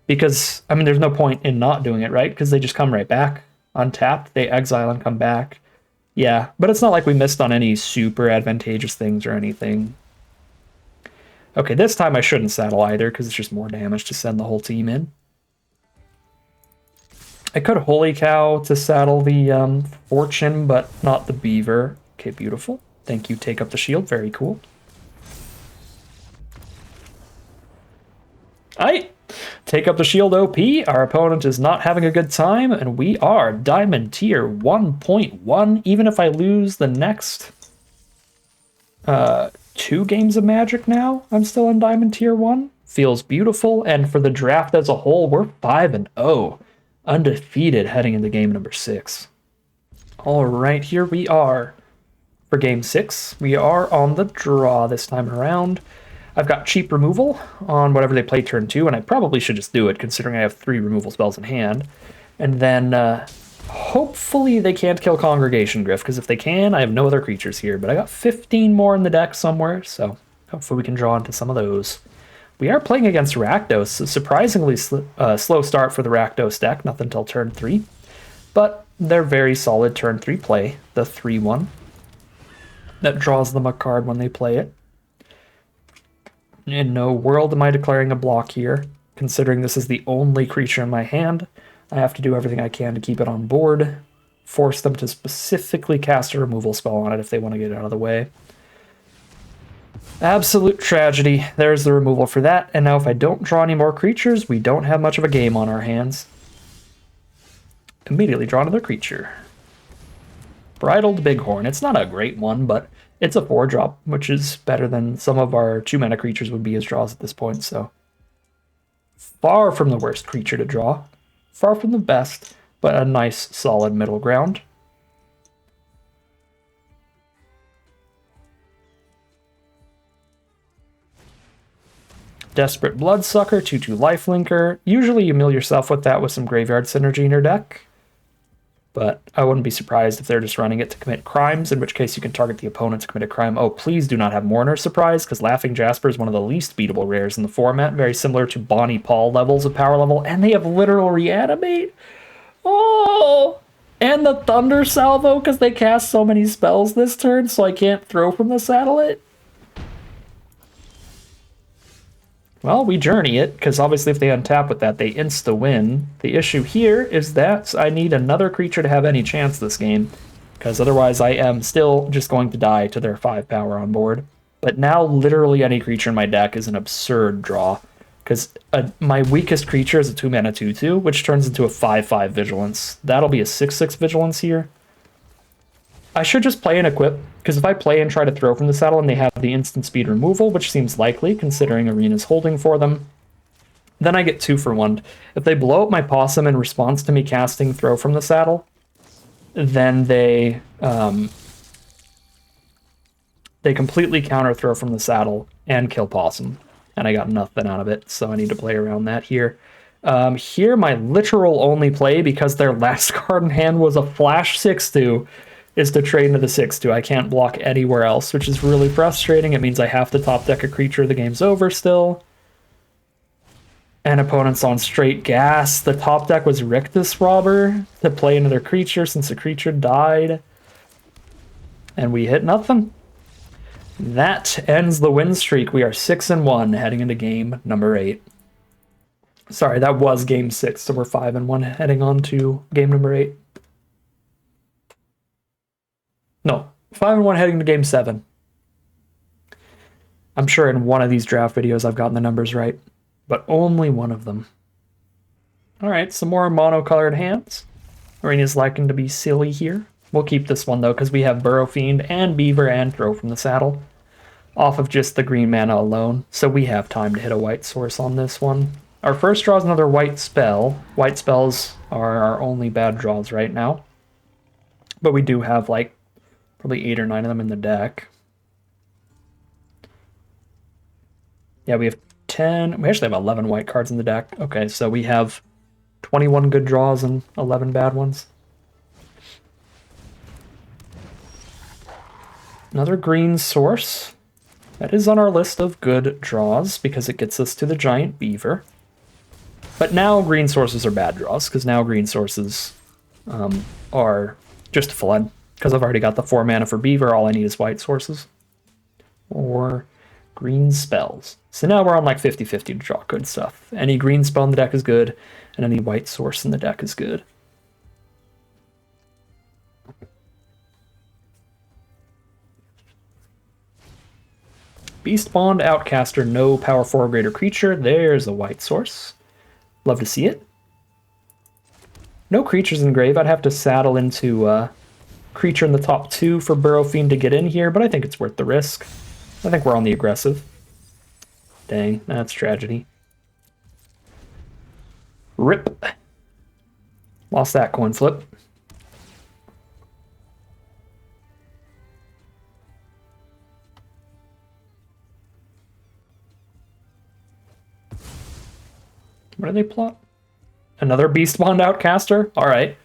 S1: Because, I mean, there's no point in not doing it, right? Because they just come right back. Untapped, they exile and come back. Yeah, but it's not like we missed on any super advantageous things or anything. Okay, this time I shouldn't saddle either, because it's just more damage to send the whole team in. I could Holy Cow to saddle the Fortune, but not the Beaver. Okay, beautiful. Thank you, take up the shield. Very cool. Aight! Take up the shield OP. Our opponent is not having a good time, and we are Diamond Tier 1.1. Even if I lose the next 2 games of Magic now, I'm still in Diamond Tier 1. Feels beautiful, and for the draft as a whole, we're 5-0. Undefeated heading into game number 6. Alright, here we are for game 6. We are on the draw this time around. I've got cheap removal on whatever they play turn 2, and I probably should just do it considering I have 3 removal spells in hand. And then hopefully they can't kill Congregation Griff, because if they can, I have no other creatures here. But I got 15 more in the deck somewhere, so hopefully we can draw into some of those. We are playing against Rakdos, a surprisingly slow start for the Rakdos deck, nothing until turn 3. But they're very solid turn 3 play, the 3/1. That draws them a card when they play it. In no world am I declaring a block here, considering this is the only creature in my hand. I have to do everything I can to keep it on board, force them to specifically cast a removal spell on it if they want to get it out of the way. Absolute tragedy. There's the removal for that, and now if I don't draw any more creatures, we don't have much of a game on our hands. Immediately draw another creature. Bridled Bighorn. It's not a great one, but it's a 4-drop, which is better than some of our 2-mana creatures would be as draws at this point, so... Far from the worst creature to draw. Far from the best, but a nice, solid middle ground. Desperate Bloodsucker, 2/2 lifelinker. Usually you mill yourself with that with some graveyard synergy in your deck. But I wouldn't be surprised if they're just running it to commit crimes, in which case you can target the opponent to commit a crime. Oh, please do not have Mourner Surprise, because Laughing Jasper is one of the least beatable rares in the format, very similar to Bonnie Paul levels of power level, and they have literal Reanimate. Oh! And the Thunder Salvo, because they cast so many spells this turn, so I can't throw from the saddle it. Well, we journey it, because obviously if they untap with that, they insta-win. The issue here is that I need another creature to have any chance this game, because otherwise I am still just going to die to their 5 power on board. But now literally any creature in my deck is an absurd draw, because my weakest creature is a 2-mana 2/2, which turns into a 5/5 Vigilance. That'll be a 6/6 Vigilance here. I should just play and equip, because if I play and try to throw from the saddle and they have the instant speed removal, which seems likely considering Arena's holding for them, then I get 2 for 1. If they blow up my possum in response to me casting throw from the saddle, then they completely counter throw from the saddle and kill possum, and I got nothing out of it, so I need to play around that here. Here, my literal only play, because their last card in hand was a flash 6/2, is to trade into the 6/2. I can't block anywhere else, which is really frustrating. It means I have to top deck a creature. The game's over still. And opponents on straight gas. The top deck was Rictus Robber to play into their creature since the creature died. And we hit nothing. That ends the win streak. We are 6-1 heading into game number 8. Sorry, that was game 6, so we're 5-1 heading on to game number 8. No, 5-1 heading to game 7. I'm sure in one of these draft videos I've gotten the numbers right, but only one of them. All right, some more mono-colored hands. Arena's liking to be silly here. We'll keep this one though, because we have Burrow Fiend and Beaver and Throw from the Saddle off of just the green mana alone, so we have time to hit a white source on this one. Our first draw is another white spell. White spells are our only bad draws right now, but we do have like probably 8 or 9 of them in the deck. Yeah, we have 10. We actually have 11 white cards in the deck. Okay, so we have 21 good draws and 11 bad ones. Another green source. That is on our list of good draws because it gets us to the giant beaver. But now green sources are bad draws, because now green sources are just a flood. Because I've already got the 4 mana for beaver, all I need is white sources. Or green spells. So now we're on like 50-50 to draw good stuff. Any green spell in the deck is good, and any white source in the deck is good. Beast Bond, Outcaster, no power 4 or greater creature. There's a white source. Love to see it. No creatures in grave. I'd have to saddle into creature in the top 2 for Burrow Fiend to get in here, but I think it's worth the risk. I think we're on the aggressive. Dang, that's tragedy. Rip. Lost that coin flip. What do they plot? Another Beast Bond Outcaster? Alright.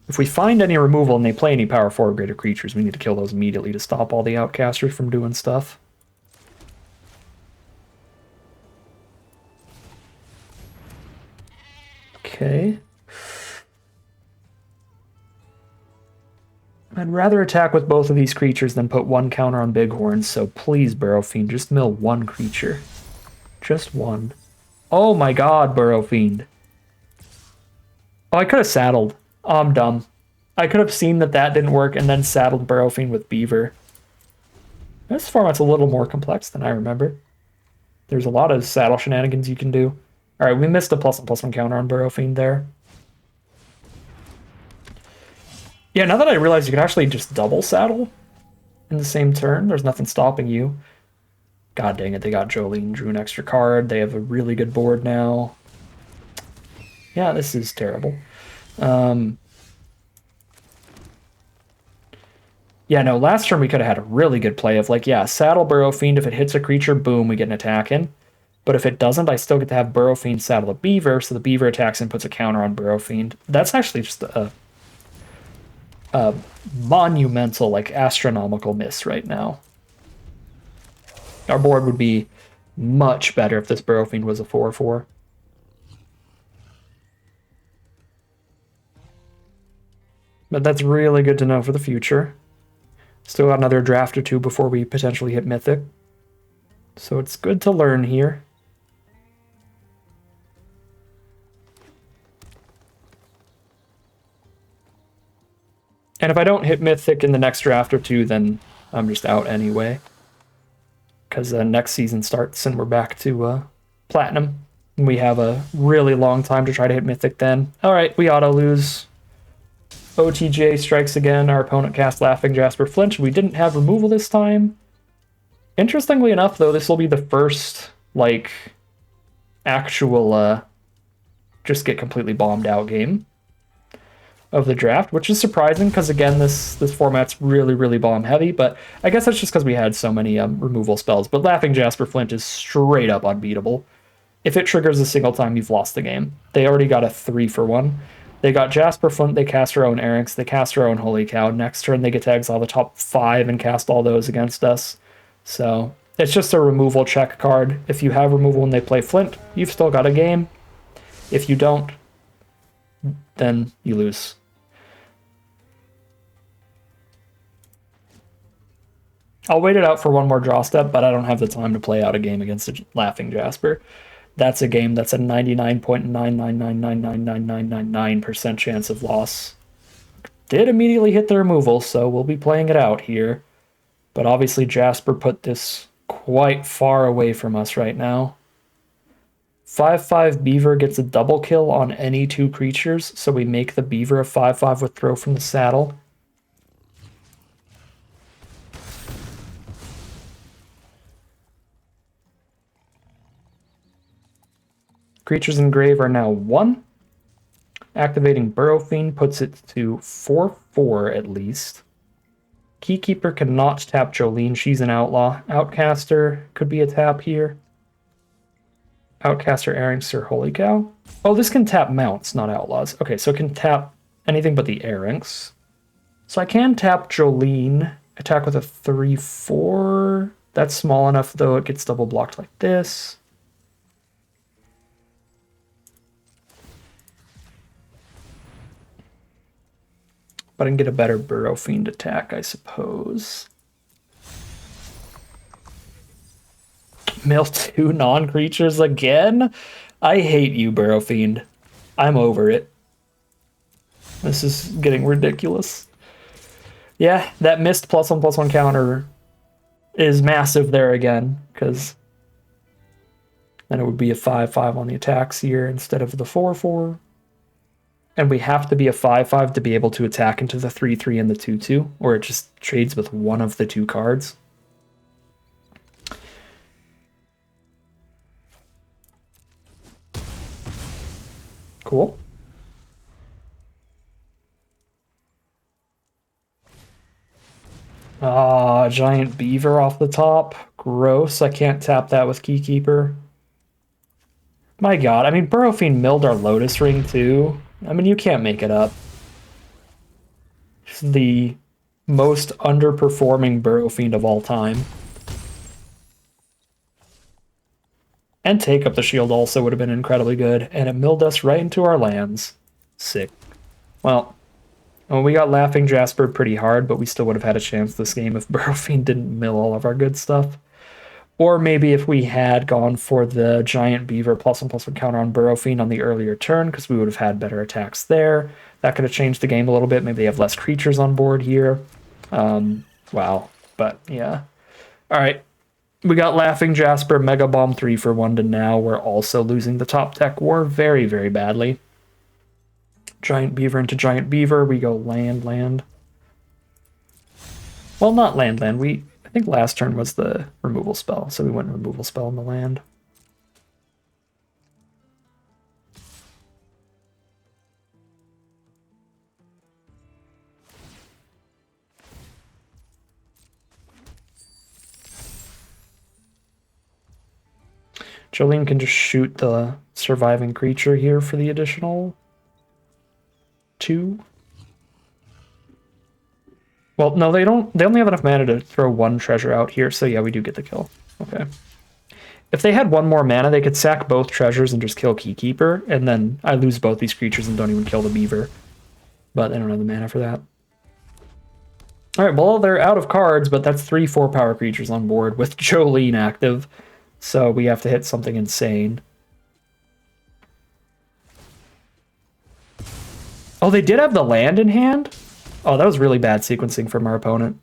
S1: If we find any removal and they play any power 4 or greater creatures, we need to kill those immediately to stop all the Outcasters from doing stuff. Okay. I'd rather attack with both of these creatures than put 1 counter on Bighorn, so please, Burrow Fiend, just mill 1 creature. Just 1. Oh my god, Burrow Fiend. Oh, I could have saddled. Oh, I'm dumb. I could have seen that that didn't work and then saddled Burrow Fiend with Beaver. This format's a little more complex than I remember. There's a lot of saddle shenanigans you can do. Alright, we missed a +1/+1 counter on Burrow Fiend there. Yeah, now that I realize you can actually just double saddle in the same turn, there's nothing stopping you. God dang it, they got Jolene, drew an extra card. They have a really good board now. Yeah, this is terrible. Yeah, no, last turn we could have had a really good play of like, yeah, saddle Burrow Fiend. If it hits a creature, boom, we get an attack in. But if it doesn't, I still get to have Burrow Fiend saddle a Beaver, so the Beaver attacks and puts a counter on Burrow Fiend. That's actually just a monumental, like astronomical miss right now. Our board would be much better if this Burrow Fiend was a 4/4. But that's really good to know for the future. Still got another draft or two before we potentially hit Mythic. So it's good to learn here. And if I don't hit Mythic in the next draft or two, then I'm just out anyway. Because next season starts and we're back to Platinum. And we have a really long time to try to hit Mythic then. All right, we auto lose. OTJ strikes again. Our opponent cast Laughing Jasper Flinch. We didn't have removal this time. Interestingly enough, though, this will be the first, like, actual just get completely bombed out game of the draft, which is surprising because, again, this format's really, really bomb heavy, but I guess that's just because we had so many removal spells. But Laughing Jasper Flint is straight up unbeatable. If it triggers a single time, you've lost the game. They already got a 3-for-1. They got Jasper Flint, they cast their own Eric's, they cast their own Holy Cow. Next turn, they get to exile the top 5 and cast all those against us. So it's just a removal check card. If you have removal when they play Flint, you've still got a game. If you don't, then you lose. I'll wait it out for one more draw step, but I don't have the time to play out a game against a Laughing Jasper. That's a game that's a 99.999999999% chance of loss. Did immediately hit the removal, so we'll be playing it out here. But obviously Jasper put this quite far away from us right now. 5/5 Beaver gets a double kill on any 2 creatures, so we make the Beaver a 5/5 with throw from the saddle. Creatures in grave are now 1. Activating Burrow Fiend puts it to 4/4 at least. Keykeeper cannot tap Jolene, she's an outlaw. Outcaster could be a tap here. Outcaster, Erringster, Holy Cow. Oh, this can tap mounts, not outlaws. Okay, so it can tap anything but the Errinks. So I can tap Jolene, attack with a 3/4. That's small enough, though, it gets double blocked like this. But I can get a better Burrow Fiend attack, I suppose. Mill 2 non-creatures again? I hate you, Burrow Fiend. I'm over it. This is getting ridiculous. Yeah, that missed +1/+1 counter is massive there again, because then it would be a 5/5 on the attacks here instead of the 4/4. And we have to be a 5/5 to be able to attack into the 3/3 and the 2/2, or it just trades with one of the 2 cards. Cool. Ah, giant beaver off the top. Gross. I can't tap that with Keykeeper. My god, I mean, Burrow Fiend milled our Lotus Ring too. I mean, you can't make it up. It's the most underperforming Burrow Fiend of all time. And Take Up the Shield also would have been incredibly good, and it milled us right into our lands. Sick. Well, we got Laughing Jasper pretty hard, but we still would have had a chance this game if Burrow Fiend didn't mill all of our good stuff. Or maybe if we had gone for the Giant Beaver +1/+1 counter on Burrow Fiend on the earlier turn, because we would have had better attacks there. That could have changed the game a little bit. Maybe they have less creatures on board here. Wow. But yeah. All right. We got Laughing Jasper, Mega Bomb 3/1 to now. We're also losing the top tech war very, very badly. Giant Beaver into Giant Beaver. We go land, land. Well, not land, land. I think last turn was the removal spell, so we went removal spell in the land. Jolene can just shoot the surviving creature here for the additional 2. Well, no, they don't. They only have enough mana to throw 1 treasure out here, so yeah, we do get the kill. Okay. If they had 1 more mana, they could sack both treasures and just kill Keykeeper, and then I lose both these creatures and don't even kill the beaver. But they don't have the mana for that. Alright, well, they're out of cards, but that's 3 4-power creatures on board with Jolene active, so we have to hit something insane. Oh, they did have the land in hand? Oh, that was really bad sequencing from our opponent.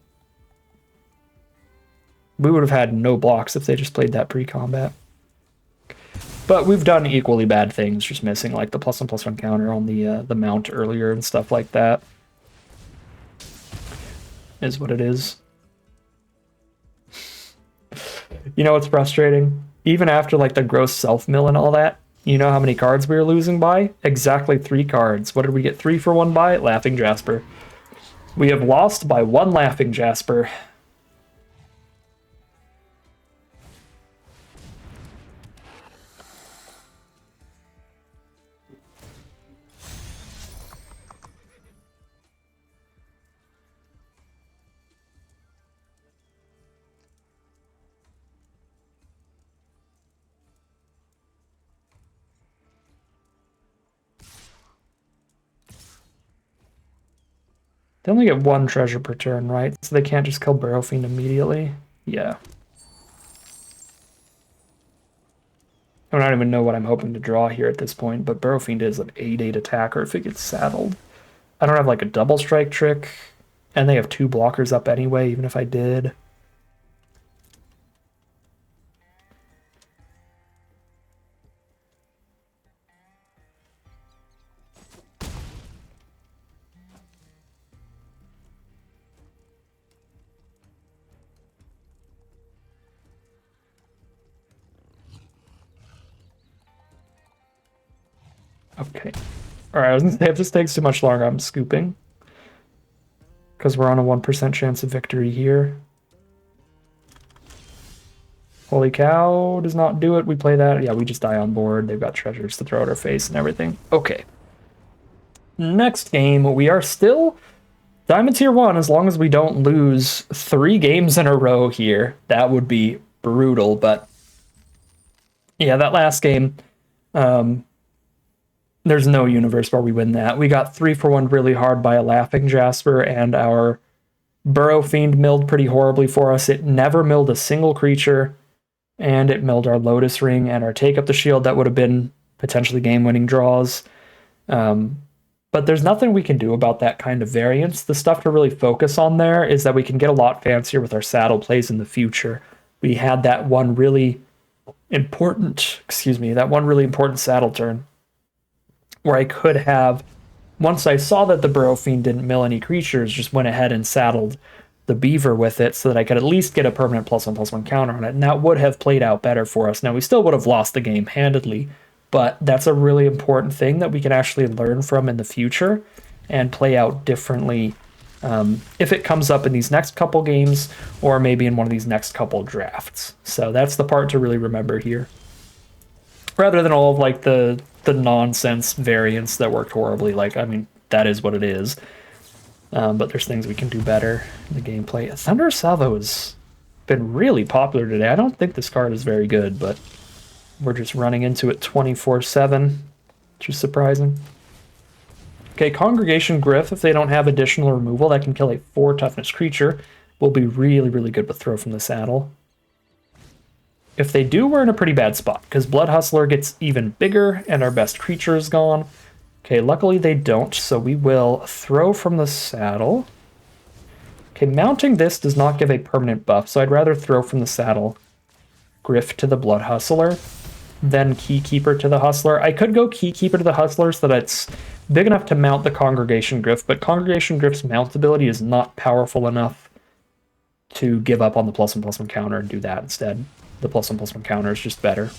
S1: We would have had no blocks if they just played that pre-combat. But we've done equally bad things, just missing like the +1/+1 counter on the mount earlier and stuff like that. Is what it is. You know what's frustrating? Even after like the gross self-mill and all that, you know how many cards we were losing by? Exactly 3 cards. What did we get 3 for 1 by? Laughing Jasper. We have lost by 1 Laughing Jasper. They only get 1 treasure per turn, right? So they can't just kill Burrow Fiend immediately? Yeah. I don't even know what I'm hoping to draw here at this point, but Burrow Fiend is an 8/8 attacker if it gets saddled. I don't have like a double strike trick, and they have 2 blockers up anyway, even if I did. Okay. Alright, I was gonna say if this takes too much longer, I'm scooping. Because we're on a 1% chance of victory here. Holy cow, does not do it. We play that. Yeah, we just die on board. They've got treasures to throw at our face and everything. Okay. Next game, we are still Diamond Tier 1 as long as we don't lose 3 games in a row here. That would be brutal, but yeah, that last game, there's no universe where we win that. We got 3 for 1 really hard by a Laughing Jasper, and our Burrow Fiend milled pretty horribly for us. It never milled a single creature, and it milled our Lotus Ring and our Take Up the Shield. That would have been potentially game-winning draws. But there's nothing we can do about that kind of variance. The stuff to really focus on there is that we can get a lot fancier with our saddle plays in the future. We had that one really important saddle turn where I could have, once I saw that the Burrow Fiend didn't mill any creatures, just went ahead and saddled the Beaver with it so that I could at least get a permanent +1/+1 counter on it, and that would have played out better for us. Now, we still would have lost the game handedly, but that's a really important thing that we can actually learn from in the future and play out differently if it comes up in these next couple games or maybe in one of these next couple drafts. So that's the part to really remember here. Rather than all of like the nonsense variants that worked horribly. Like, I mean, that is what it is. But there's things we can do better in the gameplay. Thunder Salvo has been really popular today. I don't think this card is very good, but we're just running into it 24/7, which is surprising. Okay, Congregation Griff, if they don't have additional removal that can kill a 4 toughness creature, will be really, really good with Throw from the Saddle. If they do, we're in a pretty bad spot, because Blood Hustler gets even bigger, and our best creature is gone. Okay, luckily they don't, so we will Throw from the Saddle. Okay, mounting this does not give a permanent buff, so I'd rather Throw from the Saddle, Griff to the Blood Hustler, then Keykeeper to the Hustler. I could go Keykeeper to the Hustler so that it's big enough to mount the Congregation Griff, but Congregation Griff's mount ability is not powerful enough to give up on the +1/+1 counter and do that instead. The +1/+1 counter is just better.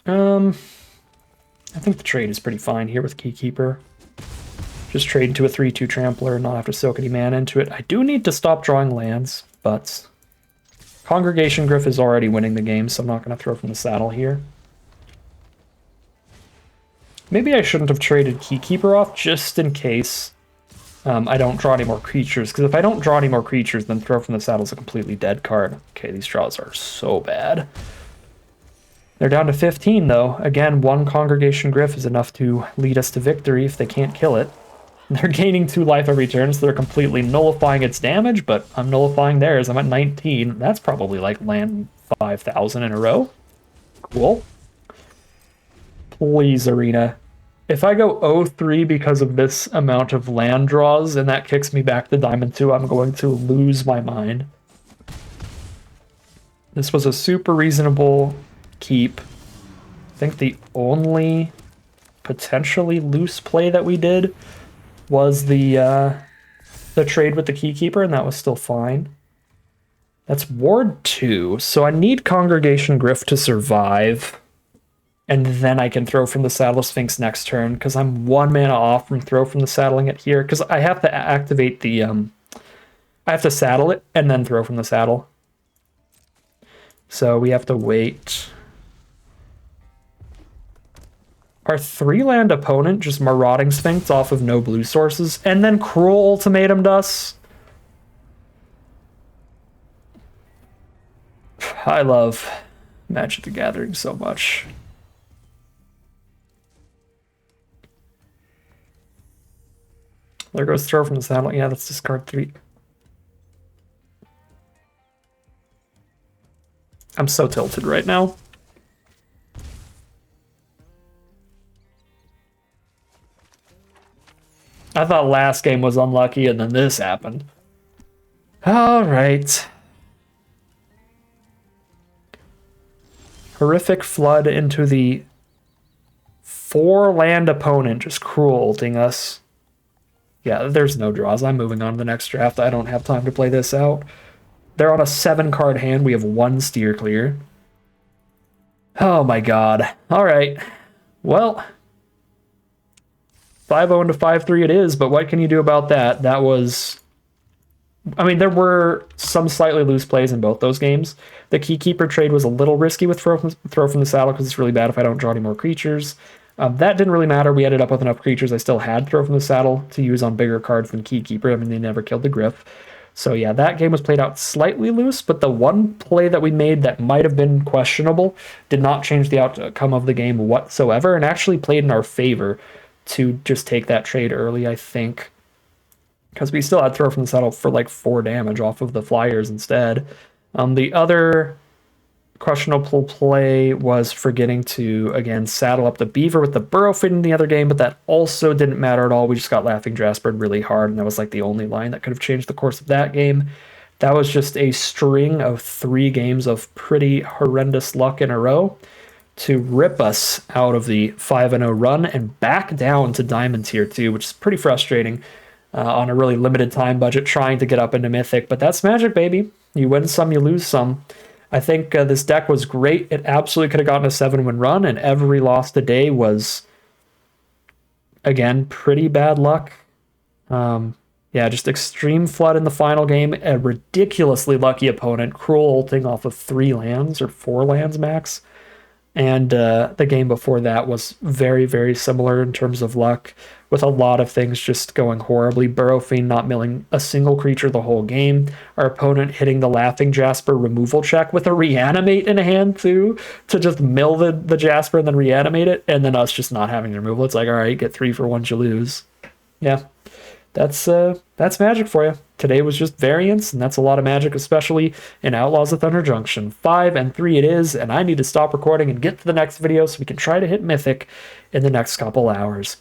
S1: I think the trade is pretty fine here with Keykeeper. Just trade into a 3/2 Trampler and not have to soak any mana into it. I do need to stop drawing lands, but Congregation Griff is already winning the game, so I'm not going to throw from the saddle here. Maybe I shouldn't have traded Keykeeper off just in case I don't draw any more creatures, because if I don't draw any more creatures, then throw from the saddle is a completely dead card. Okay, these draws are so bad. They're down to 15, though. Again, one Congregation Griff is enough to lead us to victory if they can't kill it. They're gaining 2 life every turn, so they're completely nullifying its damage, but I'm nullifying theirs. I'm at 19. That's probably like land 5,000 in a row. Cool. Please, Arena. If I go 0-3 because of this amount of land draws and that kicks me back to Diamond 2, I'm going to lose my mind. This was a super reasonable keep. I think the only potentially loose play that we did was the trade with the Keykeeper, and that was still fine. That's Ward 2, so I need Congregation Griff to survive. And then I can throw from the Saddle Sphinx next turn, because I'm 1 mana off from throw from the saddling it here, because I have to activate the, I have to saddle it and then throw from the saddle. So we have to wait. Our 3-land opponent just Marauding Sphinx off of no blue sources, and then Cruel Ultimatumed us. I love Magic the Gathering so much. There goes throw from the saddle. Yeah, let's discard 3. I'm so tilted right now. I thought last game was unlucky, and then this happened. All right. Horrific Flood into the 4-land opponent, just Cruel-ulting us. Yeah, there's no draws. I'm moving on to the next draft. I don't have time to play this out. They're on a 7-card hand. We have 1 steer clear. Oh my god. All right. Well, 5-0 into 5-3 it is, but what can you do about that? That was... I mean, there were some slightly loose plays in both those games. The Keykeeper trade was a little risky with throw from the saddle because it's really bad if I don't draw any more creatures. That didn't really matter. We ended up with enough creatures. I still had throw from the saddle to use on bigger cards than Keykeeper. I mean, they never killed the Griff. So yeah, that game was played out slightly loose, but the one play that we made that might have been questionable did not change the outcome of the game whatsoever, and actually played in our favor to just take that trade early, I think. Because we still had throw from the saddle for like 4 damage off of the flyers instead. The other questionable play was forgetting to, again, saddle up the Beaver with the Burrow Fit in the other game, but that also didn't matter at all. We just got Laughing Jaspered really hard, and that was like the only line that could have changed the course of that game. That was just a string of 3 games of pretty horrendous luck in a row to rip us out of the 5-0 run and back down to Diamond Tier 2, which is pretty frustrating on a really limited time budget trying to get up into Mythic. But that's Magic, baby. You win some, you lose some. I think this deck was great. It absolutely could have gotten a 7-win run, and every loss today was, again, pretty bad luck. Yeah, just extreme flood in the final game. A ridiculously lucky opponent, Cruel ulting off of 3 lands, or 4 lands max. And the game before that was very, very similar in terms of luck, with a lot of things just going horribly. Burrow Fiend not milling a single creature the whole game. Our opponent hitting the Laughing Jasper removal check with a Reanimate in hand, too, to just mill the Jasper and then reanimate it, and then us just not having the removal. It's like, all right, get 3 for 1, you lose. Yeah, that's Magic for you. Today was just variance, and that's a lot of Magic, especially in Outlaws of Thunder Junction. 5-3 it is, and I need to stop recording and get to the next video so we can try to hit Mythic in the next couple hours.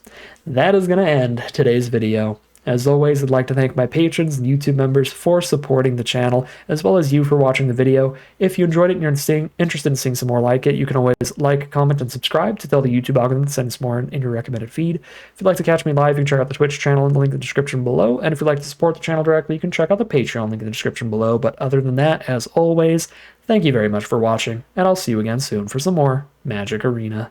S1: That is going to end today's video. As always, I'd like to thank my patrons and YouTube members for supporting the channel, as well as you for watching the video. If you enjoyed it and you're interested in seeing some more like it, you can always like, comment, and subscribe to tell the YouTube algorithm to send us more in your recommended feed. If you'd like to catch me live, you can check out the Twitch channel in the link in the description below. And if you'd like to support the channel directly, you can check out the Patreon link in the description below. But other than that, as always, thank you very much for watching, and I'll see you again soon for some more Magic Arena.